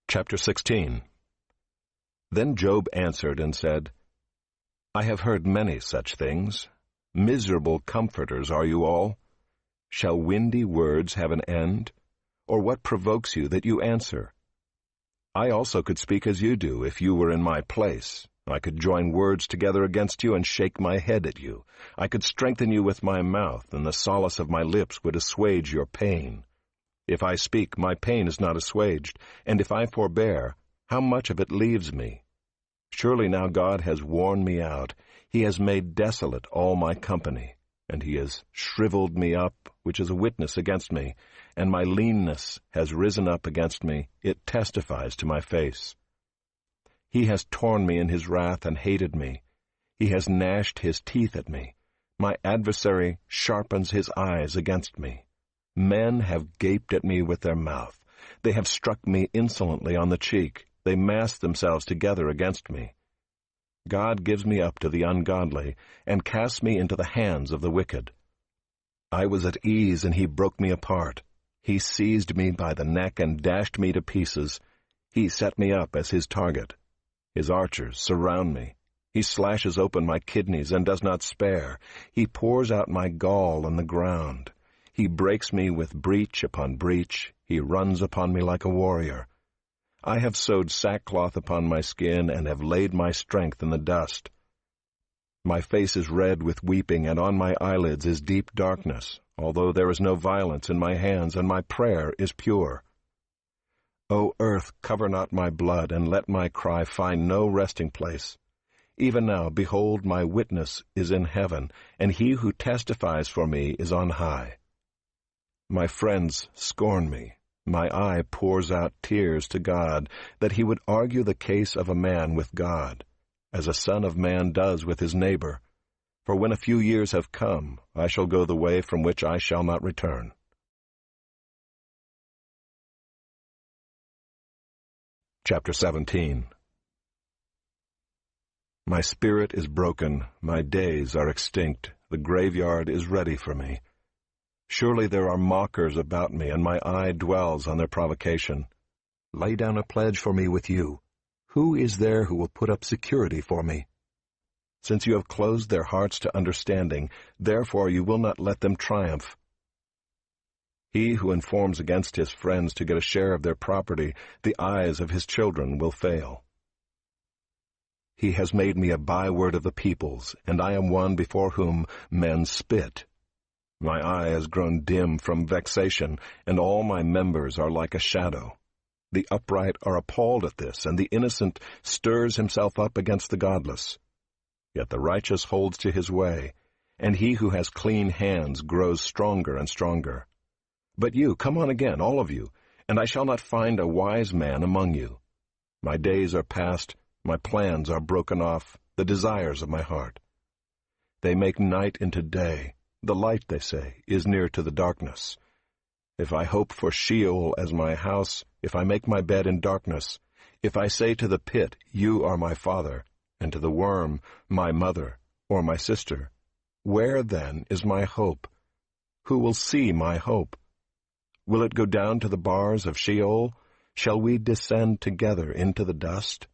Chapter 16. Then Job answered and said, I have heard many such things. Miserable comforters are you all. Shall windy words have an end? Or what provokes you that you answer? I also could speak as you do if you were in my place. I could join words together against you and shake my head at you. I could strengthen you with my mouth, and the solace of my lips would assuage your pain. If I speak, my pain is not assuaged, and if I forbear, how much of it leaves me? Surely now God has worn me out. He has made desolate all my company, and he has shriveled me up, which is a witness against me, and my leanness has risen up against me. It testifies to my face. He has torn me in his wrath and hated me. He has gnashed his teeth at me. My adversary sharpens his eyes against me. Men have gaped at me with their mouth. They have struck me insolently on the cheek. They mass themselves together against me. God gives me up to the ungodly, and casts me into the hands of the wicked. I was at ease, and he broke me apart. He seized me by the neck and dashed me to pieces. He set me up as his target. His archers surround me. He slashes open my kidneys and does not spare. He pours out my gall on the ground. He breaks me with breach upon breach. He runs upon me like a warrior. I have sewed sackcloth upon my skin and have laid my strength in the dust. My face is red with weeping, and on my eyelids is deep darkness, although there is no violence in my hands, and my prayer is pure. O earth, cover not my blood, and let my cry find no resting place. Even now, behold, my witness is in heaven, and he who testifies for me is on high. My friends scorn me. My eye pours out tears to God, that he would argue the case of a man with God, as a son of man does with his neighbor. For when a few years have come, I shall go the way from which I shall not return. Chapter 17. My spirit is broken, my days are extinct, the graveyard is ready for me. Surely there are mockers about me, and my eye dwells on their provocation. Lay down a pledge for me with you. Who is there who will put up security for me? Since you have closed their hearts to understanding, therefore you will not let them triumph. He who informs against his friends to get a share of their property, the eyes of his children will fail. He has made me a byword of the peoples, and I am one before whom men spit. My eye has grown dim from vexation, and all my members are like a shadow. The upright are appalled at this, and the innocent stirs himself up against the godless. Yet the righteous holds to his way, and he who has clean hands grows stronger and stronger. But you, come on again, all of you, and I shall not find a wise man among you. My days are past, my plans are broken off, the desires of my heart. They make night into day. The light, they say, is near to the darkness. If I hope for Sheol as my house, if I make my bed in darkness, if I say to the pit, you are my father, and to the worm, my mother, or my sister, where then is my hope? Who will see my hope? Will it go down to the bars of Sheol? Shall we descend together into the dust?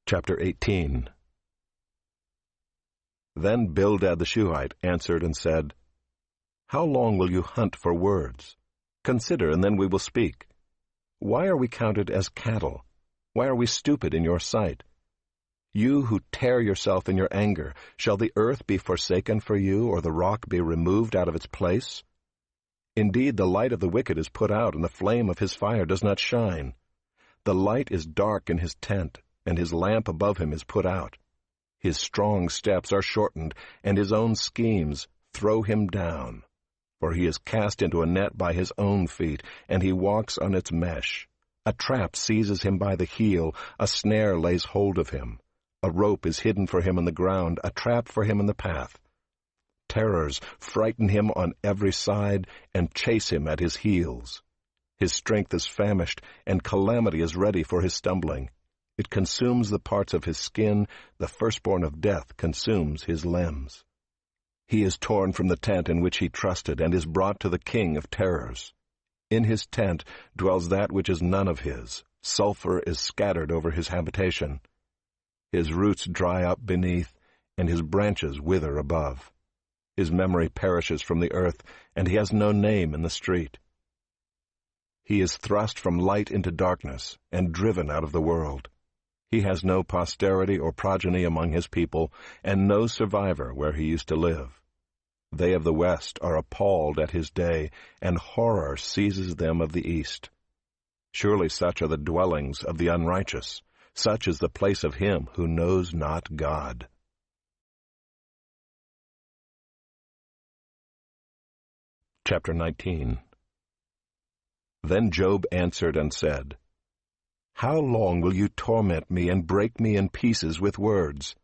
Chapter 18. Then Bildad the Shuhite answered and said, How long will you hunt for words? Consider, and then we will speak. Why are we counted as cattle? Why are we stupid in your sight? You who tear yourself in your anger, shall the earth be forsaken for you, or the rock be removed out of its place? Indeed, the light of the wicked is put out, and the flame of his fire does not shine. The light is dark in his tent, and his lamp above him is put out. His strong steps are shortened, and his own schemes throw him down. For he is cast into a net by his own feet, and he walks on its mesh. A trap seizes him by the heel, a snare lays hold of him. A rope is hidden for him in the ground, a trap for him in the path. Terrors frighten him on every side, and chase him at his heels. His strength is famished, and calamity is ready for his stumbling. It consumes the parts of his skin, the firstborn of death consumes his limbs. He is torn from the tent in which he trusted, and is brought to the king of terrors. In his tent dwells that which is none of his. Sulfur is scattered over his habitation. His roots dry up beneath, and his branches wither above. His memory perishes from the earth, and he has no name in the street. He is thrust from light into darkness, and driven out of the world. He has no posterity or progeny among his people, and no survivor where he used to live. They of the west are appalled at his day, and horror seizes them of the east. Surely such are the dwellings of the unrighteous. Such is the place of him who knows not God. Chapter 19. Then Job answered and said, How long will you torment me and break me in pieces with words?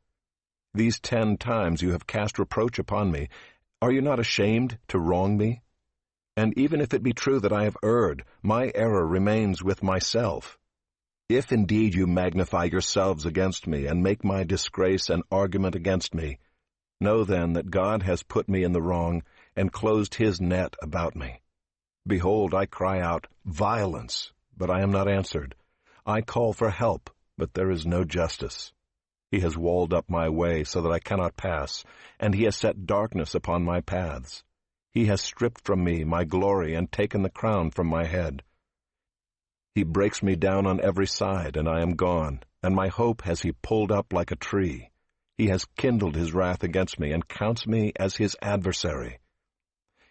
These 10 times you have cast reproach upon me. Are you not ashamed to wrong me? And even if it be true that I have erred, my error remains with myself. If indeed you magnify yourselves against me and make my disgrace an argument against me, know then that God has put me in the wrong and closed his net about me. Behold, I cry out, Violence, but I am not answered. I call for help, but there is no justice. He has walled up my way so that I cannot pass, and he has set darkness upon my paths. He has stripped from me my glory and taken the crown from my head. He breaks me down on every side, and I am gone, and my hope has he pulled up like a tree. He has kindled his wrath against me and counts me as his adversary.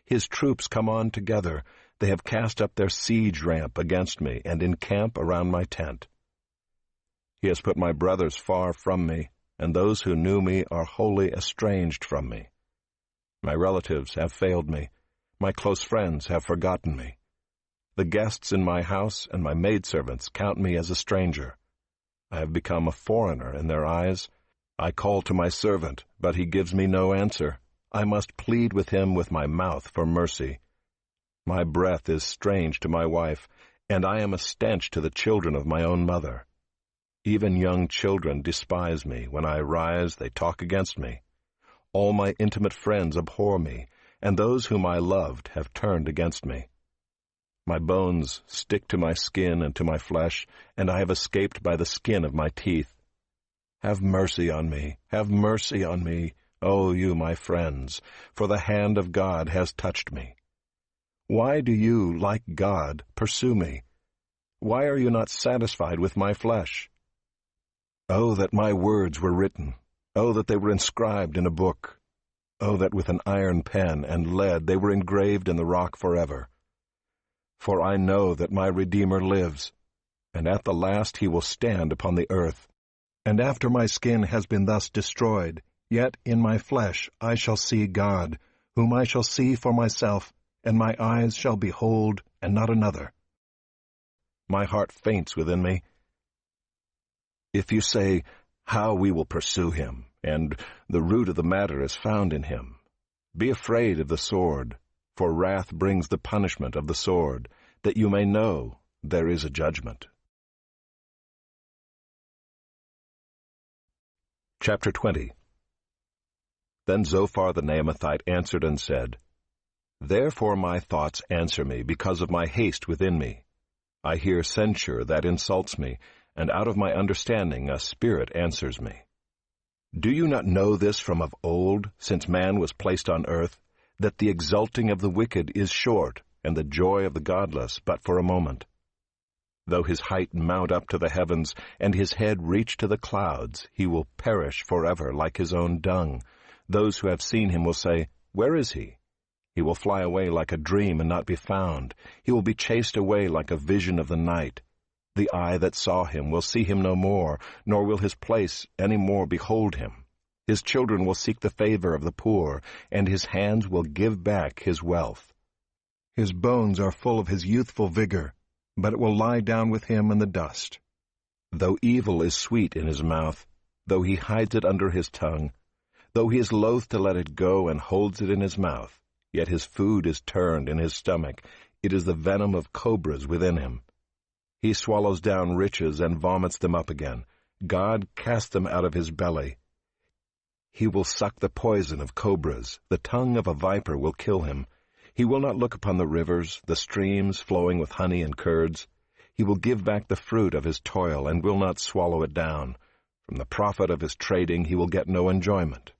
His troops come on together. They have cast up their siege ramp against me and encamp around my tent. He has put my brothers far from me, and those who knew me are wholly estranged from me. My relatives have failed me. My close friends have forgotten me. The guests in my house and my maidservants count me as a stranger. I have become a foreigner in their eyes. I call to my servant, but he gives me no answer. I must plead with him with my mouth for mercy. My breath is strange to my wife, and I am a stench to the children of my own mother. Even young children despise me. When I rise, they talk against me. All my intimate friends abhor me, and those whom I loved have turned against me. My bones stick to my skin and to my flesh, and I have escaped by the skin of my teeth. Have mercy on me, have mercy on me, O you my friends, for the hand of God has touched me. Why do you, like God, pursue me? Why are you not satisfied with my flesh? Oh, that my words were written! Oh, that they were inscribed in a book! Oh, that with an iron pen and lead they were engraved in the rock forever! For I know that my Redeemer lives, and at the last he will stand upon the earth. And after my skin has been thus destroyed, yet in my flesh I shall see God, whom I shall see for myself, and my eyes shall behold, and not another. My heart faints within me. If you say, How we will pursue him, and the root of the matter is found in him, be afraid of the sword, for wrath brings the punishment of the sword, that you may know there is a judgment. Chapter 20. Then Zophar the Naamathite answered and said, Therefore my thoughts answer me because of my haste within me. I hear censure that insults me, and out of my understanding a spirit answers me. Do you not know this from of old, since man was placed on earth, that the exulting of the wicked is short, and the joy of the godless but for a moment? Though his height mount up to the heavens, and his head reach to the clouds, he will perish forever like his own dung. Those who have seen him will say, Where is he? He will fly away like a dream and not be found. He will be chased away like a vision of the night. The eye that saw him will see him no more, nor will his place any more behold him. His children will seek the favor of the poor, and his hands will give back his wealth. His bones are full of his youthful vigor, but it will lie down with him in the dust. Though evil is sweet in his mouth, though he hides it under his tongue, though he is loath to let it go and holds it in his mouth, yet his food is turned in his stomach. It is the venom of cobras within him. He swallows down riches and vomits them up again. God casts them out of his belly. He will suck the poison of cobras. The tongue of a viper will kill him. He will not look upon the rivers, the streams flowing with honey and curds. He will give back the fruit of his toil and will not swallow it down. From the profit of his trading he will get no enjoyment.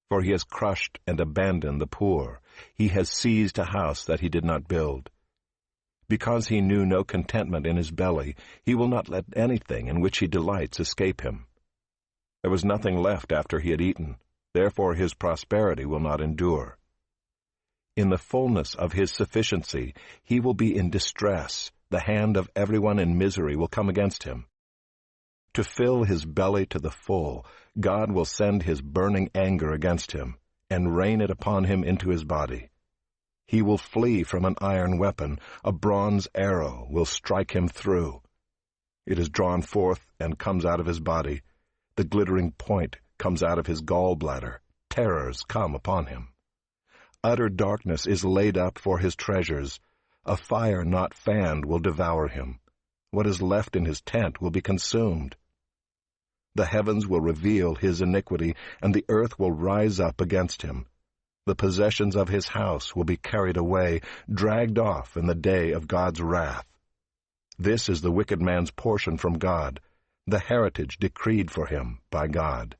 For he has crushed and abandoned the poor. He has seized a house that he did not build. Because he knew no contentment in his belly, he will not let anything in which he delights escape him. There was nothing left after he had eaten, therefore his prosperity will not endure. In the fullness of his sufficiency he will be in distress. The hand of everyone in misery will come against him. To fill his belly to the full, God will send his burning anger against him, and rain it upon him into his body. He will flee from an iron weapon, a bronze arrow will strike him through. It is drawn forth and comes out of his body. The glittering point comes out of his gallbladder. Terrors come upon him. Utter darkness is laid up for his treasures. A fire not fanned will devour him. What is left in his tent will be consumed. The heavens will reveal his iniquity, and the earth will rise up against him. The possessions of his house will be carried away, dragged off in the day of God's wrath. This is the wicked man's portion from God, the heritage decreed for him by God.